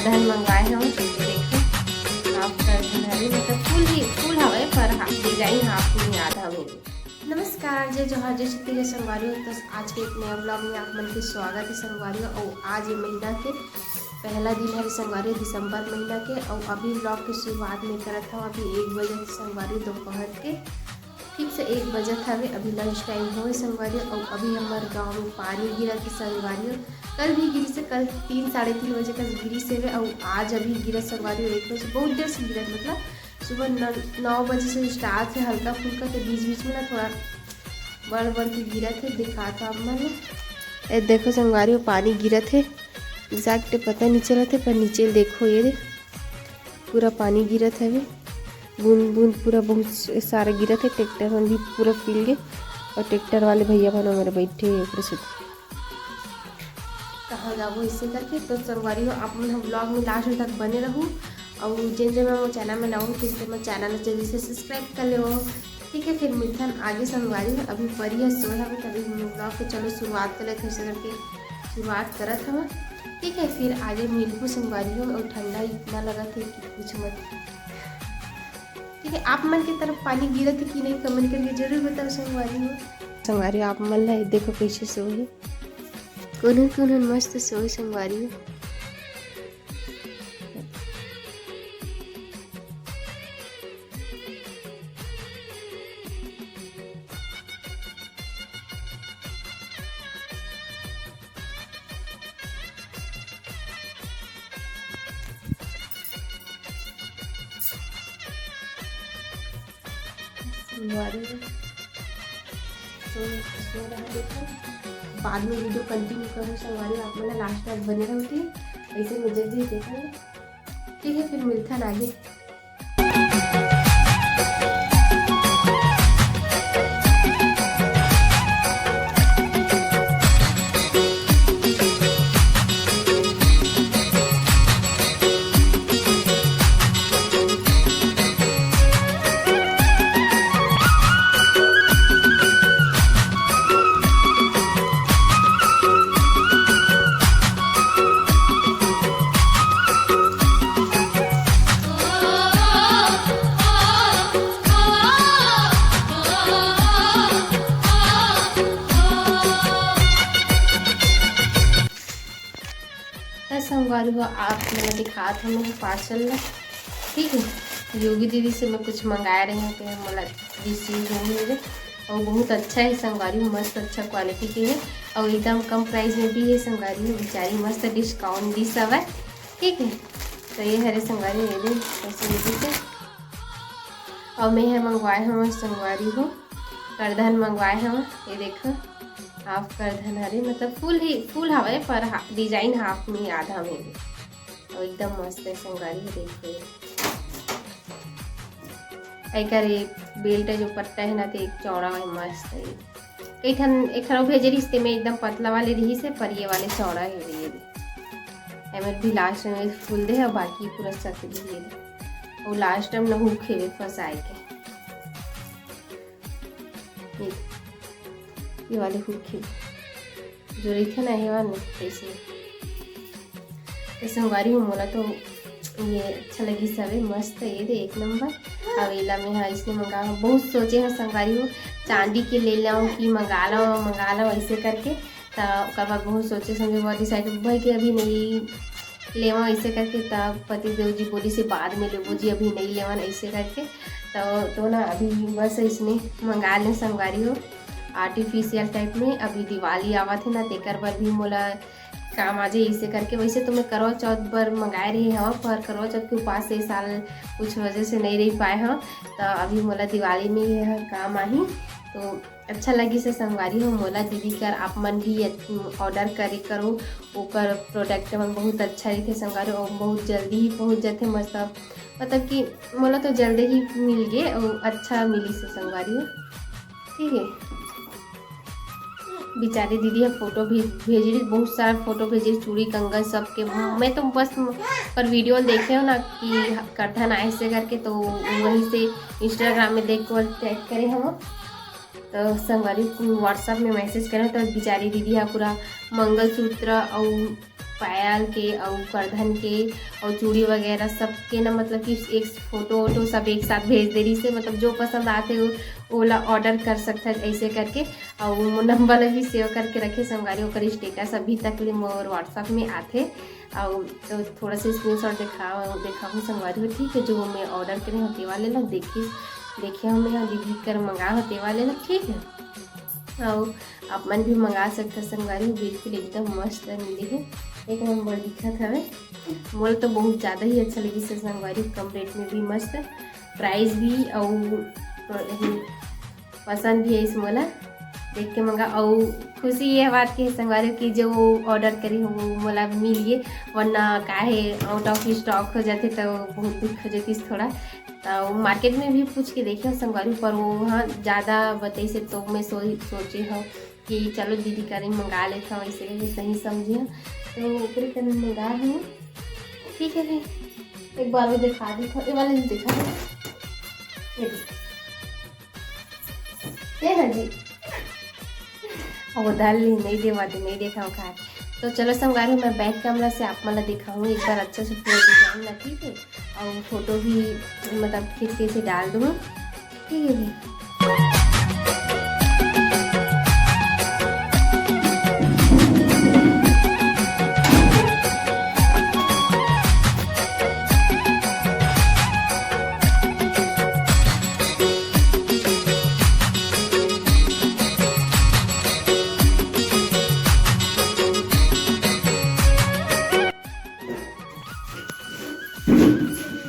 करधन मंगवाए हम देखो हाफ करधन हवे मतलब फुल हवे पर डिजाइन हाफ में आधा में। नमस्कार जय जोहार जय छत्तीसगढ़ संगवारियों। तो आज के एक नया ब्लॉग में आप मन के स्वागत है संगवारियों। और आज ये महीना के पहला दिन है संगवारी दिसंबर महीना के। और अभी ब्लॉग की शुरुआत में करत था अभी 1 बजे संगवारी दोपहर के ठीक से 1 बजे था अभी लंच टाइम हो संगवारी। और अभी हमारे गांव में पानी गिरा थी संगवारी। कल भी गिरी से कल 3 साढ़े 3 बजे का गिरी से और आज अभी गिरा संगवारी 1 बजे बहुत देर से गिरा मतलब सुबह 9 बजे से स्टार्ट है हल्का फुल्का के बीच में ना थोड़ा बढ़ के गिरा थे दिखा था मैंने। देखो संगवारी पानी गिरा थे एग्जैक्ट पता नहीं चला थे पर नीचे देखो ये पूरा पानी गिरा था अभी बूंद बूंद पूरा बहुत सारा गिरा थे। ट्रैक्टर में भी पूरा फैल गए और ट्रैक्टर वाले भैया बहन हमारे बैठे ऊपर से कहाँ जाओ इससे करके। तो संगवारी आप मन ब्लॉग में लास्ट तक बने रहूँ और जिन मैं वो चैनल में लाऊँ फिर मैं चैनल जल्दी से सब्सक्राइब कर लो ठीक है। फिर मिलता आगे संगवारी अभी परी है सोए है तभी ब्लॉग के चलो शुरुआत कर लेते ऐसे करके शुरुआत करत हम ठीक है। फिर आगे मिलकू संगवारी हो और ठंडा इतना लगा था कि कुछ मत ठीक है। आप मन की तरफ पानी गिरा था कि नहीं कमेंट करके जरूर बताओ संगवारी हो। संगवारी आप मन ला देखो कैसे सोए कौन मस्त सोए संगवारी हो। सो रहा देखो बाद में वीडियो कंटिन्यू करो संगवारी आप मैंने लास्ट तक बने रहती ऐसे मुझे भी देखा ठीक है। फिर मिलता है आगे। संगवारी हो आप मैंने दिखा था मेरे पार्सल ठीक है। योगी दीदी से मैं कुछ मंगाए रहे हैं कि मतलब रिसीव हो मेरे और बहुत अच्छा है संगवारी मस्त अच्छा क्वालिटी के है और एकदम कम प्राइस में भी है संगवारी बेचारी मस्त डिस्काउंट दी सब है ठीक है। तो ये हरे संगवारी ये दे से और मैं यहाँ मंगवाए हम संगवारी हो करधन मंगवाए हम ये देखो हाफ करधन हरे मतलब फुल हवे पर डिजाइन हाफ में आधा में और एकदम मस्त है संगवारी देखो एक बेल्ट जो पट्टा है ना तो एक चौड़ा है मस्त है कई ठन एक भेजे रिश्ते में एकदम पतला वाले रही से पर ये वाले चौड़ा है ये भी लास्ट में फुल दे और बाकी पूरा सक दिए और लास्ट में नहू खेवे फंसाए के ये वाले हुक जो रही थे ना ये वाले ऐसे संगवारी मोला तो ये अच्छा लगी सभी मस्त ये दे एक नंबर। अवेला में हाँ इसने मंगा बहुत सोचे हैं संगवारी हो चांदी के ले लाऊं कि मंगा लो ऐसे करके तो बाद बहुत सोचे समझे बहुत डिसाइड भाई कि अभी नहीं लेवा ऐसे करके तब पति देव जी बोली से बाद में लेवो जी अभी नहीं लेवन ऐसे करके तो ना अभी बस इसने मंगा लें संगवारी हो आर्टिफिशियल टाइप में। अभी दिवाली आवा थे ना तेकर पर भी मोला काम आ जाए इसे करके वैसे तो मैं करवा चौथ पर मंगाए रही हूँ पर करवा चौथ के उपास से साल कुछ वजह से नहीं रह पाए हैं तो अभी मोला दिवाली में यह काम आई तो अच्छा लगी से संगवारी हो मोला दीदी कर आप मन भी ऑर्डर करे करो ओकर प्रोडक्ट मन बहुत अच्छा रही संगवारी और बहुत जल्दी ही पहुँच जाते मस्त मतलब कि मोला तो जल्दी ही मिल गए और अच्छा मिली से संगवारी हो ठीक है। बेचारी दीदी है फोटो भी भेज रही बहुत सारा फोटो भेज रही चूड़ी कंगन सब के मैं तो बस पर वीडियो देखे हो ना कि करधन आए से करके तो वहीं से इंस्टाग्राम में देख कर टैग करे हम तो संगवारी व्हाट्सएप में मैसेज करें तो बेचारी दीदी है पूरा मंगलसूत्र और पायल के और करधन के और चूड़ी वगैरह सब के ना मतलब कि एक फ़ोटो वोटो सब एक साथ भेज दे रही से, मतलब जो पसंद आते वो वाला ऑर्डर कर सकता है ऐसे करके। और नंबर भी सेव करके रखे संगवारी, ओकर स्टेटस अभी तक ले मोर व्हाट्सअप में आते और तो थोड़ा सा स्क्रीनशॉट देखा हूँ संगवारी हो। ठीक है, जो मैं ऑर्डर करे होते वाले लग देखिए हमें यहाँ दीदी कर मंगा होते वाले लग। ठीक है, और आप मन भी मंगा सकते संगवारी हो, बिल्कुल एकदम मस्त मिली है, एक नंबर दिखत हवे। मोल तो बहुत ज़्यादा ही अच्छा लगी से संगवारी, कम रेट में भी मस्त, प्राइस भी और पसंद भी है इस मोला देख के मंगा। और खुशी ये बात की है संगवारी की जो ऑर्डर करी हो वो मोला मिल गए, वरना काहे आउट ऑफ स्टॉक हो जाते तो बहुत दुख हो जाती थोड़ा। तो मार्केट में भी पूछ के देखे संगवारी, पर वो वहाँ ज़्यादा बताई से तो मैं सोचे हो कि चलो दीदी करें मंगा लेता हूँ, ऐसे सही समझे तो ऊपर करने मंगा हूँ। ठीक है भाई, एक बार वो दिखा ये वाले दिखा जी और दाल नहीं देखा खा। तो चलो संगवारी मैं बैक कैमरा से आप मतलब दिखाऊंगी एक बार अच्छे से पूरा डिजाइन ला। ठीक है, और फोटो भी मतलब खींच के इसे डाल दूँ। ठीक है भाई,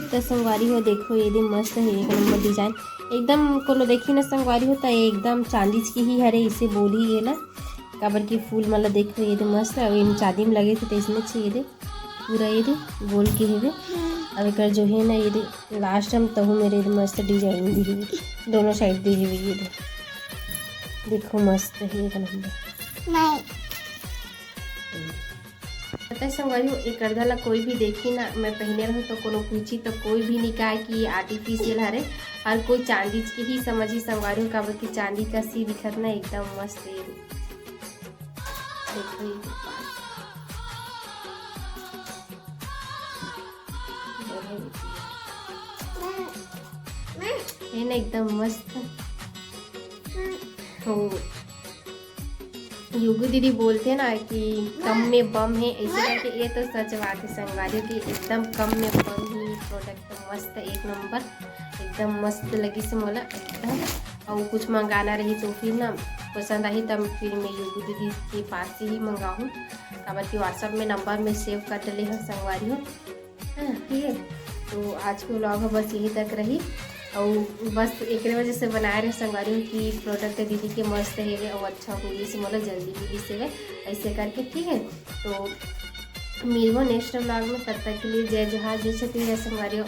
तो संगवारी हो देखो ये दिन मस्त है, एक नंबर डिजाइन एकदम कोनो देखी ना संगवारी हो तो एकदम चांदीज की ही हरे इसे बोली ये ना काबर की फूल मतलब देखो ये दे मस्त है। इन शादी में लगे थे तो इसमें से ये दे पूरा ये दे गोल के है। अब एक जो है ना ये दे लास्ट टाइम तो मेरे मस्त डिजाइन दी हुई, दोनों साइड दी हुई ये देखो मस्त है एक नंबर। पता है संगवारी हो एक अर्धा कोई भी देखी ना मैं पहने रहूँ तो कोनो पूछी तो कोई भी नहीं कहा कि ये आर्टिफिशियल हरे, और कोई चांदी की ही समझी संगवारी हो काबर की चांदी का सी दिखत ना एकदम मस्त है। देखो ये ना एकदम मस्त हो। युगु दीदी बोलते हैं ना कि कम में बम है, ऐसे करके ये तो सच बात है संगवारी की, एकदम कम में बम ही प्रोडक्ट मस्त एक नंबर एकदम मस्त लगी से मोला एकदम। और कुछ मंगाना रही तो फिर ना पसंद आई तब फिर मैं युगु दीदी के पास से ही मंगाऊँ, काबर की व्हाट्सअप में नंबर में सेव कर डले हैं संगवारी हो। ठीक है, तो आज की व्लॉग बस यही तक रही और बस एक वजह से बनाए रहे संगवारी की प्रोडक्ट दीदी के मस्त है और अच्छा मिली से मतलब जल्दी मिली से ऐसे करके। ठीक है, तो मिलबो नेक्स्ट व्लॉग में, तब तक के लिए जय जोहार जय छत्तीसगढ़ संगवारी।